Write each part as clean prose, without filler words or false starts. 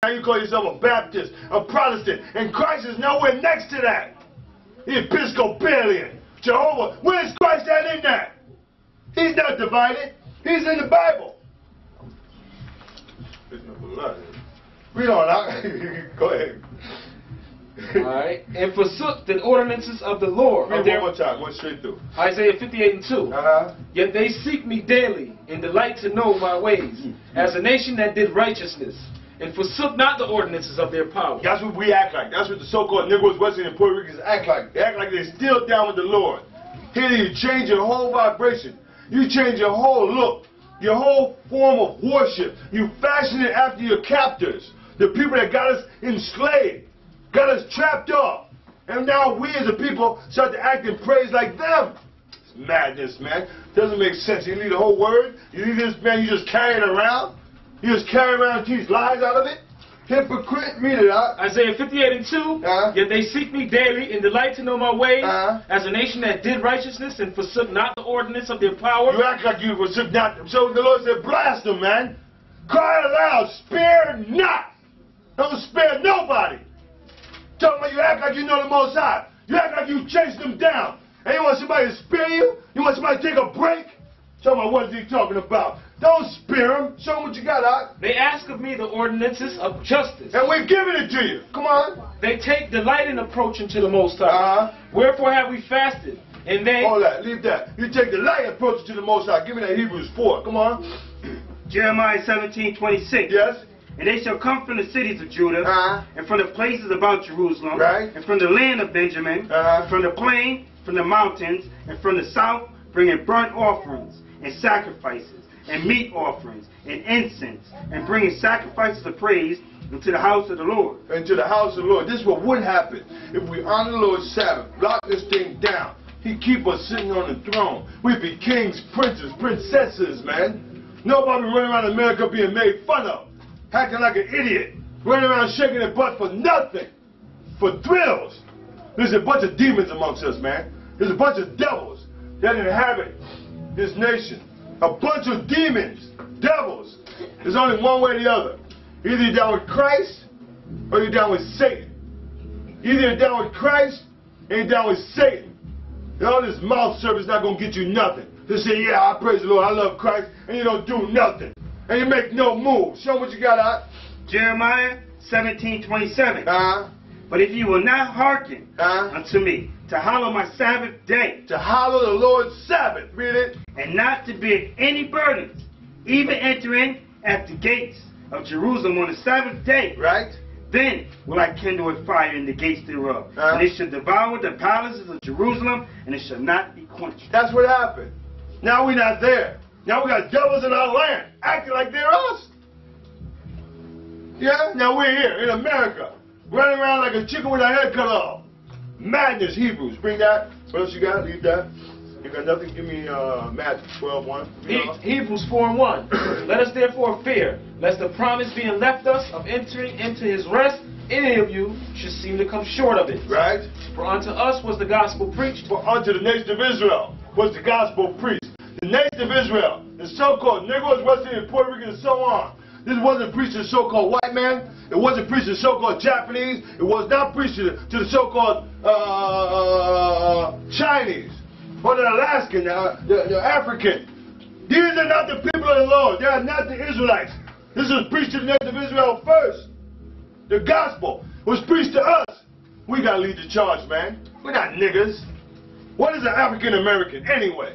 Now you call yourself a Baptist, a Protestant, and Christ is nowhere next to that. Episcopalian, Jehovah. Where's Christ at in that? He's not divided. He's in the Bible. Read on. Go ahead. Alright. And forsook the ordinances of the Lord. Read one more time. One straight through. Isaiah 58:2. Yet they seek me daily and delight to know my ways, as a nation that did righteousness, and forsook not the ordinances of their power. That's what we act like. That's what the so-called Negroes, Western, and Puerto Ricans act like. They act like they're still down with the Lord. Here you change your whole vibration. You change your whole look, your whole form of worship. You fashion it after your captors, the people that got us enslaved, got us trapped up. And now we as a people start to act and praise like them. It's madness, man. Doesn't make sense. You need the whole word. You need this, man, you just carry it around. You just carry around and teach lies out of it. Hypocrite, read it out. Isaiah 58:2. Yet they seek me daily and delight to know my ways, as a nation that did righteousness and forsook not the ordinance of their power. You act like you forsook not. So the Lord said, blast them, man. Cry aloud, spare not. Don't spare nobody. Talking about you act like you know the Most High. You act like you chase them down. And you want somebody to spare you? You want somebody to take a break? Talking about what is he talking about? Don't spare him. Show him what you got out. They ask of me the ordinances of justice. And we're giving it to you. Come on. They take delight in approaching to the Most High. Wherefore have we fasted? And they... Hold that. Leave that. You take delight in approaching to the Most High. Give me that Hebrews 4. Come on. Jeremiah 17:26. Yes. And they shall come from the cities of Judah, and from the places about Jerusalem, and from the land of Benjamin, from the plain, from the mountains, and from the south, bringing burnt offerings, and sacrifices, and meat offerings, and incense, and bringing sacrifices of praise into the house of the Lord. Into the house of the Lord. This is what would happen if we honor the Lord's Sabbath, lock this thing down. He'd keep us sitting on the throne. We'd be kings, princes, princesses, man. Nobody running around America being made fun of, acting like an idiot, running around shaking their butt for nothing, for thrills. There's a bunch of demons amongst us, man. There's a bunch of devils that inhabit this nation. A bunch of demons, devils. There's only one way or the other. Either you're down with Christ or you're down with Satan. Either you're down with Christ or you're down with Satan. And all this mouth service is not going to get you nothing. Just say, yeah, I praise the Lord, I love Christ, and you don't do nothing. And you make no move. Show what you got out. Jeremiah 17:27. But if you will not hearken unto me, to hallow my Sabbath day, to hallow the Lord's Sabbath, read it, and not to bear any burdens, even enter in at the gates of Jerusalem on the Sabbath day, right? Then will I kindle a fire in the gates thereof, and it shall devour the palaces of Jerusalem, and it shall not be quenched. That's what happened. Now we're not there. Now we got devils in our land, acting like they're us. Yeah? Now we're here in America, running around like a chicken with our head cut off. Madness, Hebrews. Bring that. What else you got? Leave that. You got nothing? Give me Matthew 12:1. Hebrews 4:1. Let us therefore fear, lest the promise being left us of entering into his rest, any of you should seem to come short of it. Right. For unto us was the gospel preached. For unto the nation of Israel was the gospel preached. The nation of Israel, the so-called Negroes, Western, and Puerto Rican, and so on. This wasn't preached to the so-called white man. It wasn't preached to the so-called Japanese. It was not preached to the so-called Chinese or the Alaskan, the African. These are not the people of the Lord. They are not the Israelites. This was preached to the nation of Israel first. The gospel was preached to us. We got to lead the charge, man. We're not niggas. What is an African American anyway?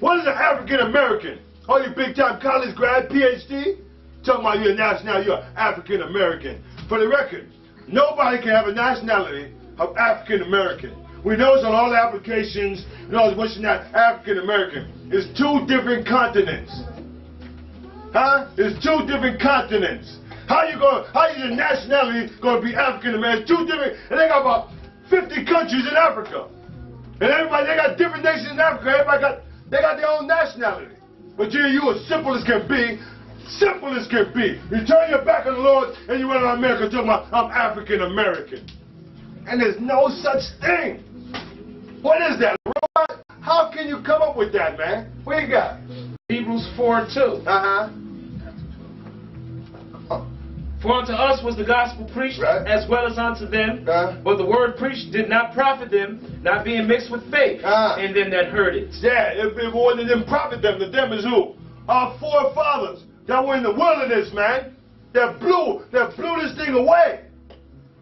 What is an African American? All you big-time college grad, PhD? Talking about your nationality, you're African American. For the record, nobody can have a nationality of African American. We know it's on all the applications, you know, what's not African American. It's two different continents. Huh? It's two different continents. How is your nationality going to be African American? Two different, and they got about 50 countries in Africa. And everybody, they got different nations in Africa. They got their own nationality. But you as simple as can be. Simple as can be. You turn your back on the Lord and you run around America talking about, I'm African American. And there's no such thing. What is that? How can you come up with that, man? What you got? Hebrews 4:2. For unto us was the gospel preached, as well as unto them. But the word preached did not profit them, not being mixed with faith in them that heard it. Yeah, if it didn't profit them, the them is who? Our forefathers that were in the wilderness, man. That blew this thing away.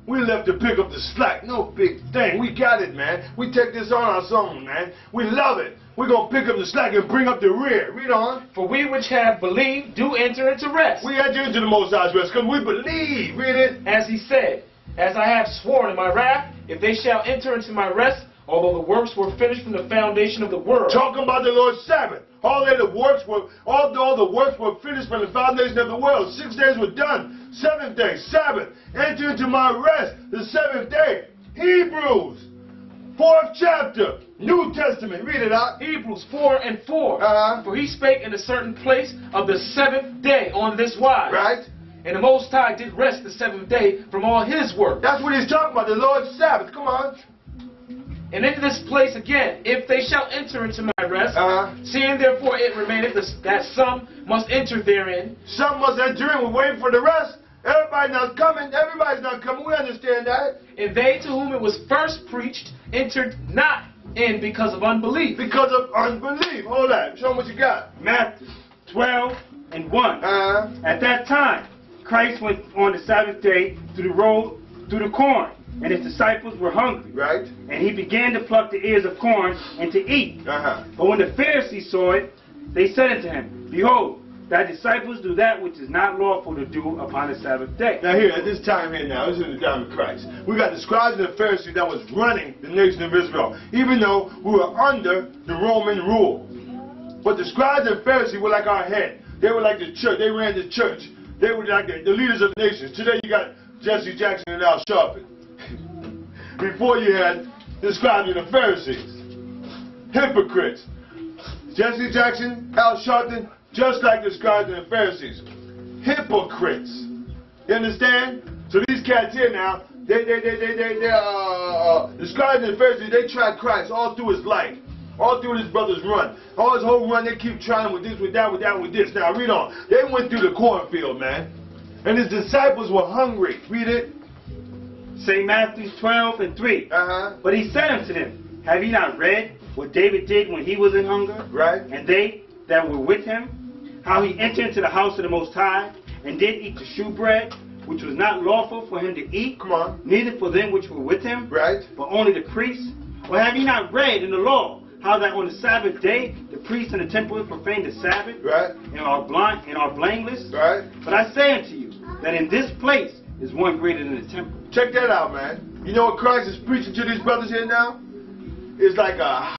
We left to pick up the slack. No big thing. We got it, man. We take this on our own, man. We love it. We're going to pick up the slack and bring up the rear. Read on. For we which have believed do enter into rest. We enter into the Most High's rest because we believe. Read it. As he said, as I have sworn in my wrath, if they shall enter into my rest, although the works were finished from the foundation of the world. Talking about the Lord's Sabbath. All the works were finished from the foundation of the world. 6 days were done. 7th day, Sabbath. Enter into my rest. The 7th day. Hebrews, 4th chapter, New Testament. Read it out. Hebrews 4:4. For he spake in a certain place of the 7th day on this wise. Right. And the Most High did rest the 7th day from all his work. That's what he's talking about, the Lord's Sabbath. Come on. And in this place again, if they shall enter into my rest, seeing therefore it remaineth that some must enter therein. Some must enter in. We're waiting for the rest. Everybody's not coming. Everybody's not coming. We understand that. And they to whom it was first preached entered not in because of unbelief. Because of unbelief. Hold on. Show them what you got. Matthew 12:1. At that time, Christ went on the Sabbath day through the road, through the corn, and his disciples were hungry. Right. And he began to pluck the ears of corn and to eat. But when the Pharisees saw it, they said unto him, Behold, thy disciples do that which is not lawful to do upon the Sabbath day. Now here, at this time here now, this is in the time of Christ. We got the scribes and the Pharisees that was running the nation of Israel, even though we were under the Roman rule. But the scribes and Pharisees were like our head. They were like the church. They ran the church. They were like the leaders of the nations. Today you got Jesse Jackson and Al Sharpton. Before you had the scribes and the Pharisees. Hypocrites. Jesse Jackson, Al Sharpton, just like the scribes and the Pharisees. Hypocrites. You understand? So these cats here now, the scribes and the Pharisees, they tried Christ all through his life. All through his brother's run. All his whole run, they keep trying with this, with that, with that, with this. Now read on. They went through the cornfield, man. And his disciples were hungry. Read it. St. Matthew 12:3. But he said unto them, Have ye not read what David did when he was in hunger? Right. And they that were with him, how he entered into the house of the Most High, and did eat the shewbread, which was not lawful for him to eat, neither for them which were with him, but only the priests? Or have ye not read in the law, how that on the Sabbath day the priests in the temple profaned the Sabbath, and are blameless? But I say unto you, that in this place is one greater than the temple. Check that out, man. You know what Christ is preaching to these brothers here now? It's like a